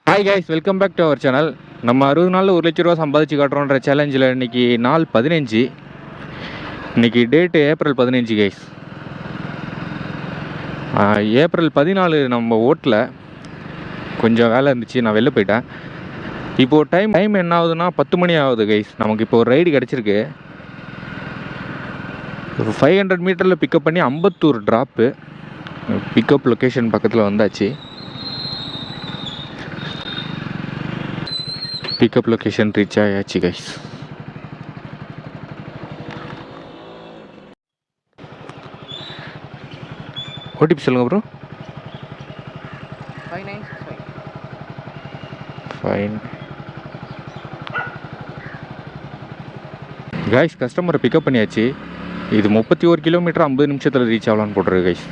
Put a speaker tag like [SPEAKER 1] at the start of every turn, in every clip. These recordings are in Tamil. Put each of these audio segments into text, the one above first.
[SPEAKER 1] Hi guys, welcome back to our channel. நம்ம 60 நாளில் 1 லட்ச ரூபா சம்பாதிச்சு காட்டுறோன்ற சேலஞ்சில் இன்றைக்கி நாள் 15. இன்றைக்கி டேட்டு ஏப்ரல் 15 கைஸ். ஏப்ரல் 14 நம்ம ஓட்டில் கொஞ்சம் வேலை இருந்துச்சு, நான் வெளில போயிட்டேன். இப்போது டைம் என்ன ஆகுதுன்னா 10 மணி ஆகுது கைஸ். நமக்கு இப்போ ஒரு ரைடு கிடச்சிருக்கு. ஒரு 500 மீட்டரில் பிக்கப் பண்ணி அம்பத்தூர் ட்ராப்பு. பிக்கப் லொக்கேஷன் பக்கத்தில் வந்தாச்சு. பிக்கப் லொக்கேஷன் ரீச் ஆயாச்சு கைஸ். ஓடிபி சொல்லுங்க ப்ரோ. 5965. கைஸ், கஸ்டமரை பிக்கப் பண்ணியாச்சு. இது 31 கிலோமீட்டர் 50 நிமிஷத்தில் ரீச் ஆகலான்னு போட்டுருக்கு கைஸ்.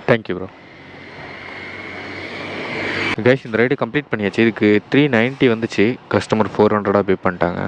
[SPEAKER 1] Thank you bro. கைஸ், இந்த ரைடு கம்ப்ளீட் பண்ணியாச்சு. இதுக்கு 390 வந்துச்சு. கஸ்டமர் 400 பே பண்ணிட்டாங்க.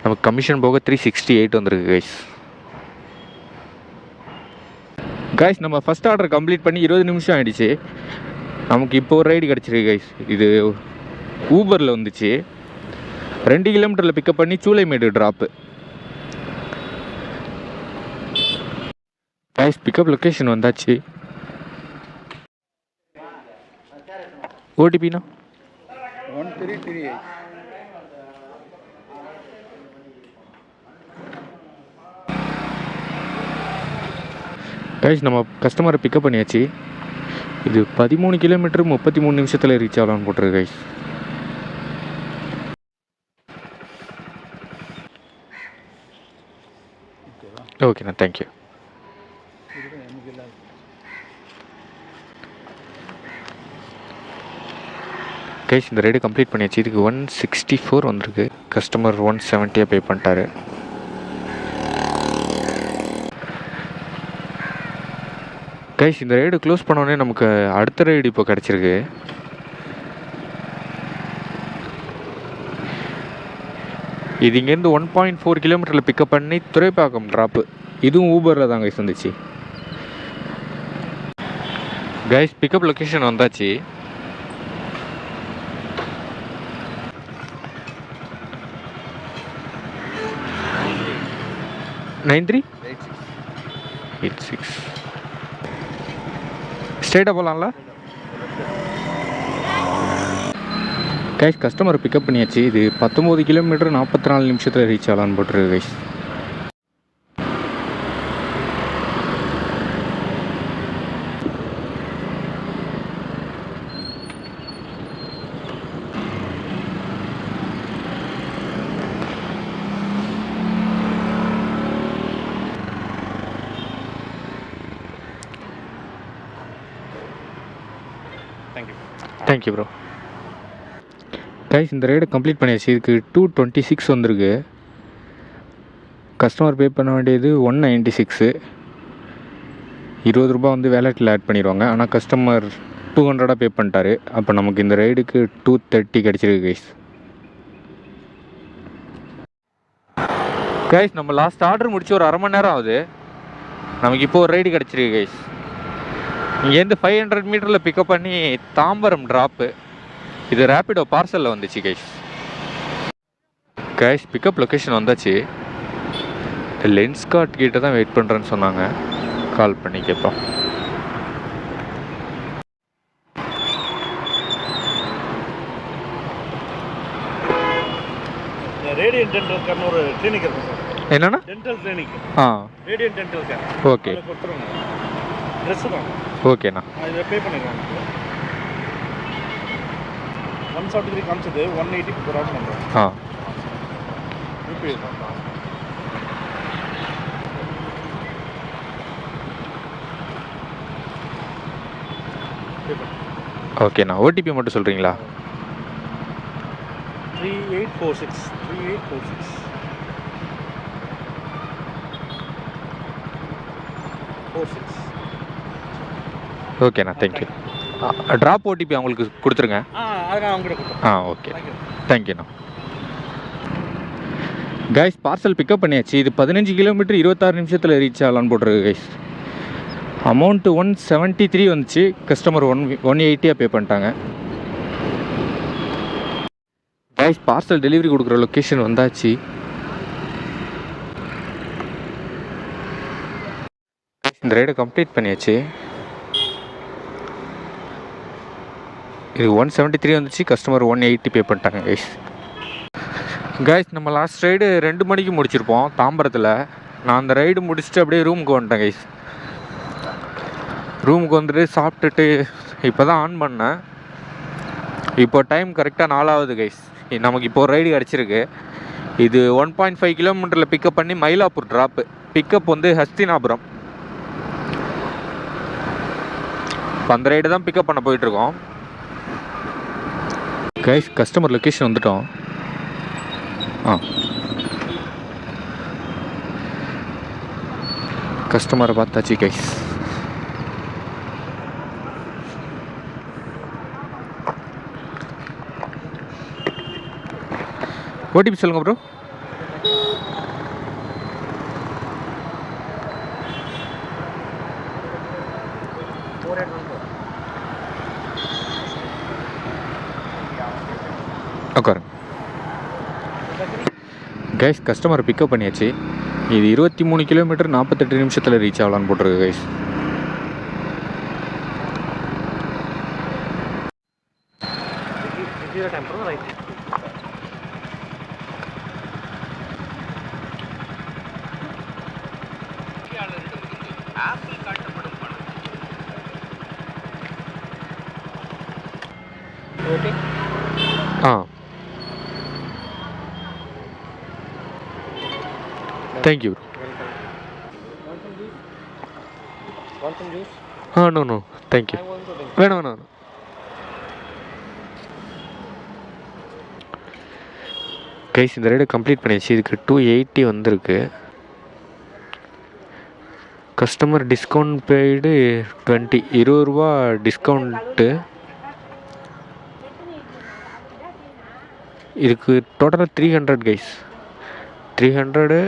[SPEAKER 1] நமக்கு கமிஷன் போக 368 வந்திருக்கு கைஸ். கைஸ், நம்ம ஃபஸ்ட் ஆர்டர் கம்ப்ளீட் பண்ணி 20 நிமிஷம் ஆகிடுச்சு. நமக்கு இப்போ ஒரு ரைடு கிடச்சிருக்கு கைஸ். இது ஊபரில் வந்துச்சு. 2 கிலோமீட்டரில் பிக்கப் பண்ணி Choolaimedu drop. Guys, pickup location வந்தாச்சு. ஓடிபினா
[SPEAKER 2] 1338.
[SPEAKER 1] கைஸ், நம்ம கஸ்டமரை பிக்கப் பண்ணியாச்சு. இது 13 கிலோமீட்டர் 33 நிமிஷத்தில் ரீச் ஆகலான்னு போட்டிருக்கு கைஸ். ஓகேண்ணா, தேங்க்யூ. கைஸ், இந்த ரைடு கம்ப்ளீட் பண்ணியாச்சு. இதுக்கு 164 வந்திருக்கு. கஸ்டமர் 170 பே பண்ணிட்டாரு. கைஸ், இந்த ரைடு க்ளோஸ் பண்ணோடனே நமக்கு அடுத்த ரைடு இப்போ கிடச்சிருக்கு. இது இங்கேருந்து 1.4 கிலோமீட்டரில் பிக்கப் பண்ணி துறைப்பாக்கம் ட்ராப்பு. இதுவும் ஊபரில் தான் கைஸ் வந்துச்சு. கைஸ், பிக்கப் லொக்கேஷன் வந்தாச்சு. நைன் 386 ஸ்ட்ரெயிட்டாக போகலாம்ல. கைஸ், கஸ்டமரை பிக்கப் பண்ணியாச்சு. இது 19 கிலோமீட்டர் 44 நிமிஷத்தில் ரீச் ஆகலான்னு போட்டுருக்கு கைஸ். Thank you bro. கைஸ், இந்த ரைடை கம்ப்ளீட் பண்ணியாச்சு. இதுக்கு 226 வந்திருக்கு. கஸ்டமர் பே பண்ண வேண்டியது 196. 20 ரூபா வந்து வேலெட்டில் ஆட் பண்ணிடுவாங்க. ஆனால் கஸ்டமர் 200 பே பண்ணிட்டாரு. அப்போ நமக்கு இந்த ரைடுக்கு 230 கிடச்சிருக்கு கைஸ். கைஸ், நம்ம லாஸ்ட் ஆர்டர் முடிச்சு ஒரு அரை மணி நேரம் ஆகுது. நமக்கு இப்போ ஒரு ரைடு கிடச்சிருக்கு கைஸ். இங்கேருந்து 500 மீட்டரில் பிக்கப் பண்ணி தாம்பரம் ட்ராப்பு. இது ரேப்பிடோ பார்சலில் வந்துச்சு கைஸ். கைஸ், பிக்கப் லொக்கேஷன் வந்தாச்சு. லென்ஸ்கார்ட் கிட்ட தான் வெயிட் பண்ணுறேன்னு சொன்னாங்க. கால் பண்ணி கேட்போம்.
[SPEAKER 2] ரேடியன்ட் டென்டல் கேர்னு ஒரு கிளினிக் இருக்கு சார்.
[SPEAKER 1] என்னன்னா
[SPEAKER 2] dental clinic. Radiant dental care.
[SPEAKER 1] Okay.
[SPEAKER 2] கொடுத்துருங்க. ட்ரெஸ் தான்.
[SPEAKER 1] ஓகேண்ணா.
[SPEAKER 2] இதை பே பண்ணிடுறேன். 173 காமிச்சது 180 ப்ராட் பண்ணுறேன். யூபிஐ தான்.
[SPEAKER 1] ஓகேண்ணா, ஓடிபி மட்டும் சொல்கிறீங்களா?
[SPEAKER 2] 3846. 46.
[SPEAKER 1] ஓகேண்ணா, தேங்க்யூ. ட்ராப் ஓடிபி அவங்களுக்கு கொடுத்துருங்க.
[SPEAKER 2] அதெல்லாம் அவங்ககிட்ட கொடுத்துருங்க.
[SPEAKER 1] ஓகே, தேங்க்யூண்ணா. கைஸ், பார்சல் பிக்கப் பண்ணியாச்சு. இது 15 கிலோமீட்டர் 26 நிமிஷத்தில் ரீச் ஆகலான்னு போட்டிருக்கு கைஸ். அமௌண்ட்டு 173 வந்துச்சு. கஸ்டமர் 180 பே பண்ணிட்டாங்க. கைஸ், பார்சல் டெலிவரி கொடுக்குற லொக்கேஷன் வந்தாச்சு. இந்த ரைடை கம்ப்ளீட் பண்ணியாச்சு. இது 173 வந்துச்சு. கஸ்டமர் 180 பே பண்ணிட்டாங்க கைஸ். கைஸ், நம்ம லாஸ்ட் ரைடு 2 மணிக்கு முடிச்சிருப்போம் தாம்பரத்தில். நான் அந்த ரைடு முடிச்சுட்டு அப்படியே ரூமுக்கு வந்துட்டேன் கைஸ். ரூமுக்கு வந்துட்டு சாப்பிட்டுட்டு இப்போ தான் ஆன் பண்ணேன். இப்போ டைம் கரெக்டாக 4 ஆகுது கைஸ். நமக்கு இப்போ ஒரு ரைடு கிடச்சிருக்கு. இது 1.5 கிலோமீட்டரில் பிக்கப் பண்ணி மயிலாப்பூர் ட்ராப்பு. பிக்கப் வந்து ஹஸ்தினாபுரம். இப்போ அந்த ரைடு தான் பிக்கப் பண்ண போயிட்டுருக்கோம் கைஸ். கஸ்டமர் லொக்கேஷன் வந்துட்டோம். கஸ்டமரை பார்த்தாச்சு கைஸ். ஓடிபி சொல்லுங்க ப்ரோ. உட்காருங்க கைஸ். கஸ்டமரை பிக்கப் பண்ணியாச்சு. இது 23 கிலோமீட்டர் 48 நிமிஷத்தில் ரீச் ஆகலான்னு போட்டிருக்கு கைஸ். தேங்க்யூ. No thank you. வேணாம். கைஸ், இந்த ரைடை கம்ப்ளீட் பண்ணியாச்சு. இதுக்கு 280 வந்திருக்கு. கஸ்டமர் டிஸ்கவுண்ட் பெய்டு 20 ரூபா டிஸ்கவுண்ட்டு. இதுக்கு டோட்டலாக 300 கைஸ். 300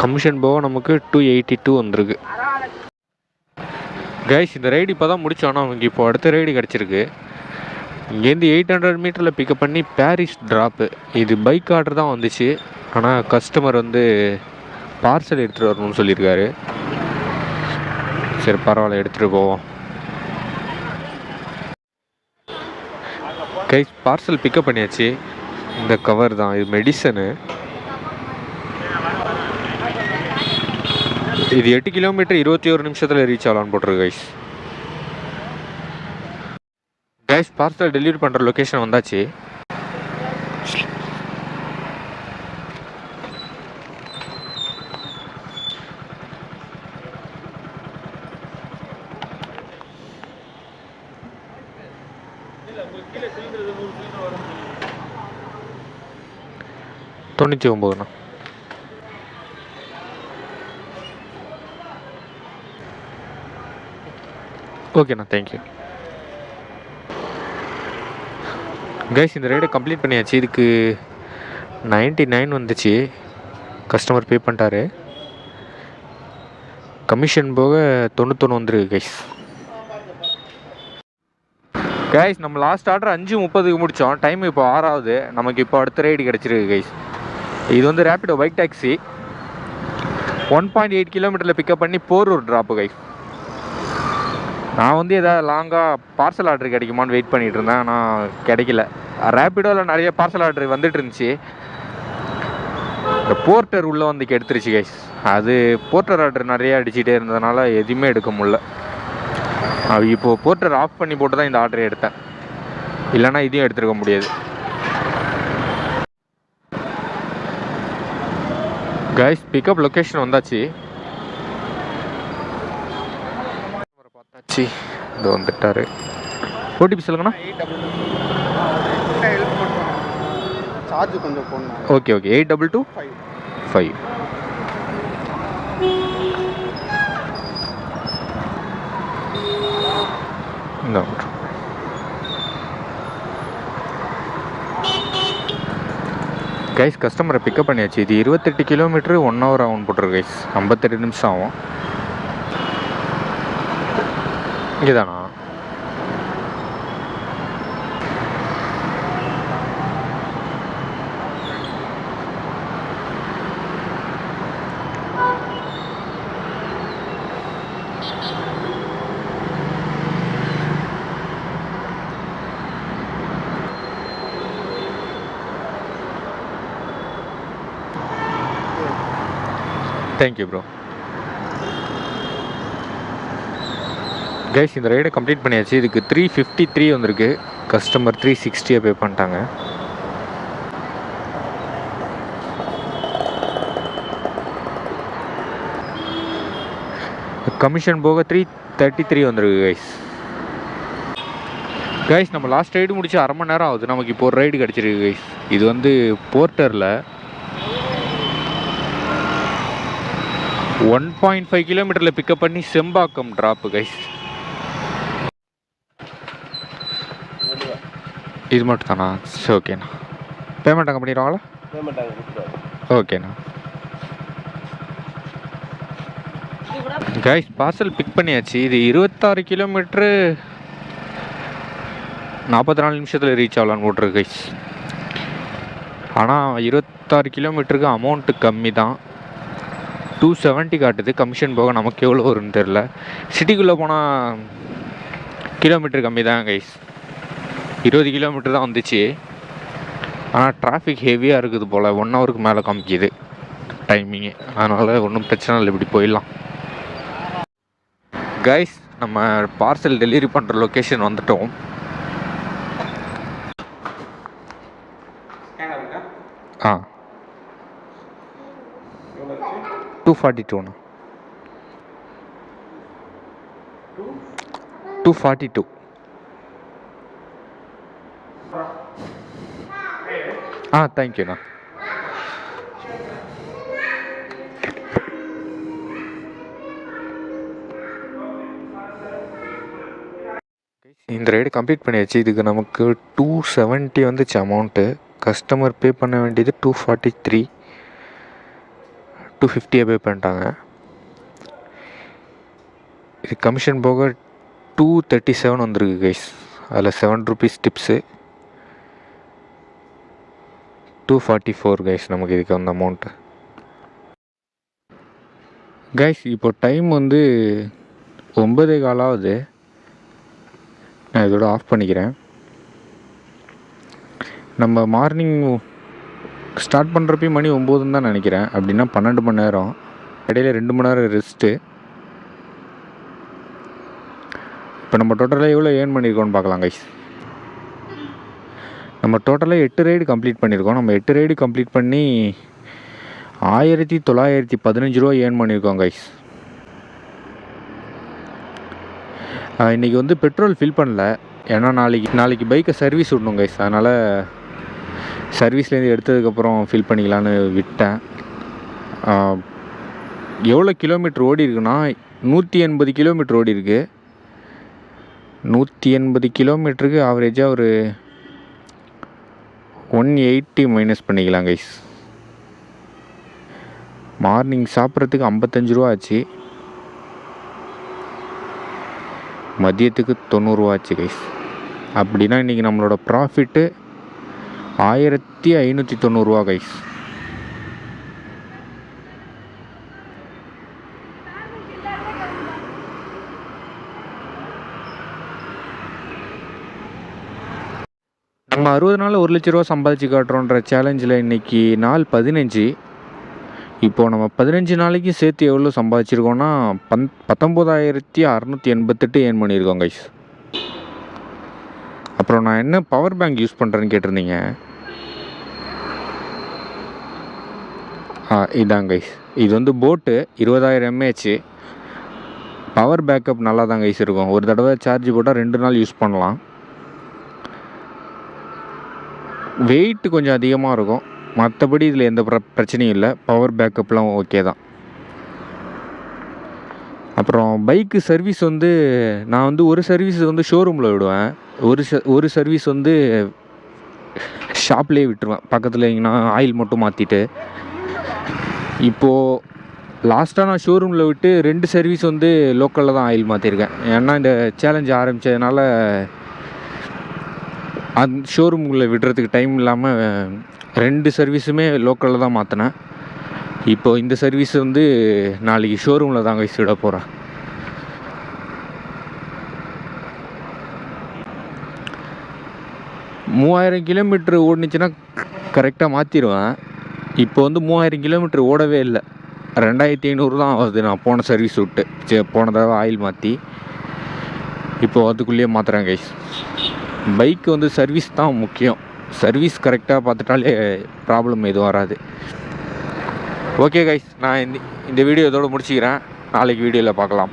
[SPEAKER 1] கமிஷன் போக நமக்கு 282 வந்திருக்கு கைஸ். இந்த ரைடு இப்போ தான் முடித்தோன்னா நமக்கு இப்போ அடுத்த ரைடு கிடச்சிருக்கு. இங்கேருந்து 800 மீட்டரில் பிக்கப் பண்ணி பாரிஸ் ட்ராப்பு. இது பைக் ஆர்டர் தான் வந்துச்சு. ஆனால் கஸ்டமர் வந்து பார்சல் எடுத்துகிட்டு வரணும்னு சொல்லியிருக்காரு. சரி, பரவாயில்ல, எடுத்துகிட்டு போவோம் கைஸ். பார்சல் பிக்கப் பண்ணியாச்சு. இந்த கவர் தான், இது மெடிசனு. இது 8 கிலோமீட்டர் 21 நிமிஷத்தில் ரீச் ஆகலான்னு போட்டிருக்கு கைஸ். கைஸ், பார்சல் டெலிவரி பண்ணுற லொக்கேஷன் வந்தாச்சு. $99. ஓகேண்ணா, தேங்க்யூ. கைஸ், இந்த ரைடை கம்ப்ளீட் பண்ணியாச்சு. இதுக்கு 99 வந்துச்சு. கஸ்டமர் பே பண்ணிட்டாரு. கமிஷன் போக 91 வந்துருக்கு கைஸ். கைஸ், நம்ம லாஸ்ட் ஆர்டர் 5:30க்கு முடித்தோம். டைம் இப்போ 6 ஆகுது. நமக்கு இப்போ அடுத்த ரைடு கிடச்சிருக்கு கைஸ். இது வந்து ரேப்பிடோ பைக் டாக்ஸி. 1.8 கிலோமீட்டரில் பிக்கப் பண்ணி போரூர் ட்ராப்பு கைஸ். நான் வந்து எதாவது லாங்காக பார்சல் ஆர்டர் கிடைக்குமான்னு வெயிட் பண்ணிகிட்டு இருந்தேன். ஆனால் கிடைக்கல. ரேப்பிடோவில் நிறைய பார்சல் ஆர்டர் வந்துட்டு இருந்துச்சு. இந்த போர்ட்டர் உள்ளே வந்து எடுத்துருச்சு கைஸ். அது போர்ட்டர் ஆர்டர் நிறையா அடிச்சுட்டே இருந்ததுனால எதுவுமே எடுக்க முடியல. இப்போது போர்ட்டர் ஆஃப் பண்ணி போட்டு தான் இந்த ஆர்டரை எடுத்தேன். இல்லைனா இதையும் எடுத்துருக்க முடியாது. கைஸ், பிக்கப் லொக்கேஷன் வந்தாச்சு. பார்த்தாச்சு, இது வந்துட்டாரு. ஓடிபி சொல்லுங்கண்ணா.
[SPEAKER 2] சார்ஜ் கொஞ்சம் போடணும்.
[SPEAKER 1] ஓகே 822 5. கைஸ் கஸ்டமரை பிக்கப் பண்ணியாச்சு. இது 28 கிலோமீட்டரு 1 ஹவர் ஆகும் போட்டிருக்கு கைஸ். 58 நிமிஷம் ஆகும். இங்கே தானா? Thank you bro. கைஸ் இந்த ரைடை கம்ப்ளீட் பண்ணியாச்சு. இதுக்கு 353 வந்திருக்கு. கஸ்டமர் 360 பே பண்ணிட்டாங்க. கமிஷன் போக 333 வந்திருக்கு கைஸ். கைஸ் நம்ம லாஸ்ட் ரைடு முடிச்சு அரை மணி நேரம் ஆகுது. நமக்கு இப்போ ஒரு ரைடு கிடச்சிருக்கு கைஸ். இது வந்து போர்ட்டரில் 1.5 கிலோமீட்டரில் பிக்கப் பண்ணி செம்பாக்கம் ட்ராப்பு கைஸ். இது மட்டும் தானா? சரி ஓகேண்ணா. பேமெண்ட் அங்கே பண்ணிடுவாங்களா? ஓகேண்ணா. கைஸ் பார்சல் பிக் பண்ணியாச்சு. இது 26 கிலோமீட்ரு 44 நிமிஷத்தில் ரீச் ஆகலான்னு போட்டிருக்கு கைஸ். ஆனால் 26 கிலோமீட்டருக்கு அமௌண்ட்டு கம்மி தான். 270 காட்டுது. கமிஷன் போக நமக்கு எவ்வளோ வரும்னு தெரில. சிட்டிக்குள்ளே போனால் கிலோமீட்டர் கம்மி தான் கைஸ். 20 கிலோமீட்டர் தான் வந்துச்சு. ஆனால் டிராஃபிக் ஹெவியாக இருக்குது போல். 1 ஹவருக்கு மேலே காமிக்கிது டைமிங்கு. அதனால் ஒன்றும் பிரச்சனை இல்லை, இப்படி போயிடலாம். கைஸ் நம்ம பார்சல் டெலிவரி பண்ணுற லொக்கேஷன் வந்துட்டோம். ஆ 242 242. தேங்க்யூண்ணா. இந்த ரைடு கம்ப்ளீட் பண்ணியாச்சு. இதுக்கு நமக்கு 270 வந்துச்சு அமௌண்ட்டு. கஸ்டமர் பே பண்ண வேண்டியது 243. 250 பே பண்ணிட்டாங்க. இது கமிஷன் போக 237 வந்திருக்கு கைஸ். அதில் 7 rupees டிப்ஸு. 244 கைஸ் நமக்கு இதுக்கு வந்த அமௌண்ட்டு. கைஸ் இப்போ டைம் வந்து 9:15 ஆகுது. நான் இதோட ஆஃப் பண்ணிக்கிறேன். நம்ம மார்னிங் ஸ்டார்ட் பண்ணுறப்பையும் மணி 9 தான் நினைக்கிறேன். அப்படின்னா 12 மணி நேரம். இடையில 2 மணி நேரம் ரெஸ்ட்டு. இப்போ நம்ம டோட்டலாக எவ்வளோ ஏர்ன் பண்ணியிருக்கோம்னு பார்க்கலாம் கைஸ். நம்ம டோட்டலாக 8 ரைடு கம்ப்ளீட் பண்ணியிருக்கோம். நம்ம 8 ரைடு கம்ப்ளீட் பண்ணி 1915 ரூபா ஏர்ன் பண்ணியிருக்கோம் கைஸ். இன்றைக்கி வந்து பெட்ரோல் ஃபில் பண்ணல. ஏன்னா நாளைக்கு பைக்கை சர்வீஸ் விடணும் கைஸ். அதனால் சர்வீஸ்லேருந்து எடுத்ததுக்கப்புறம் ஃபில் பண்ணிக்கலான்னு விட்டேன். எவ்வளோ கிலோமீட்டர் ஓடி இருக்குன்னா 180 கிலோமீட்டர் ஓடி இருக்கு. 180 கிலோமீட்டருக்கு ஆவரேஜாக ஒரு 180 மைனஸ் பண்ணிக்கலாம் கைஸ். மார்னிங் சாப்பிட்றதுக்கு 55 ரூபா ஆச்சு. மதியத்துக்கு 90 ரூபா ஆச்சு கைஸ். அப்படின்னா இன்றைக்கி நம்மளோட ப்ராஃபிட்டு 1590 ரூபா கைஸ். நம்ம 60 நாளில் 1 லட்ச ரூபா சம்பாதிச்சு காட்டுறோன்ற சேலஞ்சில் இன்றைக்கி நாள் 15. இப்போது நம்ம 15 நாளைக்கு சேர்த்து எவ்வளோ சம்பாதிச்சிருக்கோன்னா 19,688 ஏர்ன் பண்ணியிருக்கோம் கைஸ். அப்புறம் நான் என்ன பவர் பேங்க் யூஸ் பண்ணுறேன்னு கேட்டிருந்தீங்க. இதாங்க கைஸ். இது வந்து போட்டு 20,000 mAh. பவர் பேக்கப் நல்லா தான் கைஸ் இருக்கும். ஒரு தடவை சார்ஜ் போட்டால் 2 நாள் யூஸ் பண்ணலாம். வெயிட் கொஞ்சம் அதிகமாக இருக்கும். மற்றபடி இதில் எந்த பிரச்சனையும் இல்லை. பவர் பேக்கப்லாம் ஓகே தான். அப்புறம் பைக்கு சர்வீஸ் வந்து நான் வந்து ஒரு சர்வீஸ் வந்து ஷோரூமில் விடுவேன், ஒரு சர்வீஸ் வந்து ஷாப்லேயே விட்டுருவேன். பக்கத்தில் எங்கன்னா ஆயில் மட்டும் மாற்றிட்டு. இப்போது லாஸ்ட்டாக நான் ஷோரூமில் விட்டு 2 சர்வீஸ் வந்து லோக்கலில் தான் ஆயில் மாற்றிருக்கேன். ஏன்னா இந்த சேலஞ்ச் ஆரம்பித்ததுனால ஷோரூமுக்குள்ளே விடுறதுக்கு டைம் இல்லாமல் 2 சர்வீஸுமே லோக்கலில் தான் மாற்றினேன். இப்போது இந்த சர்வீஸ் வந்து நாளைக்கு ஷோரூமில் தான் கைஸ் விட போகிறேன். மூவாயிரம் கிலோமீட்ரு ஓடுனுச்சுன்னா கரெக்டாக மாற்றிடுவேன். இப்போ வந்து 3000 கிலோமீட்ரு ஓடவே இல்லை, 2500 தான் ஆகுது நான் போன சர்வீஸ் விட்டு. போன தடவை ஆயில் மாற்றி இப்போது அதுக்குள்ளேயே மாற்றுறேன் கைஸ். பைக்கு வந்து சர்வீஸ் தான் முக்கியம். சர்வீஸ் கரெக்டாக பார்த்துட்டாலே ப்ராப்ளம் எதுவும் வராது. ஓகே கைஸ், நான் இந்த வீடியோ இதோடு முடிச்சுக்கிறேன். நாளைக்கு வீடியோவில் பார்க்கலாம்.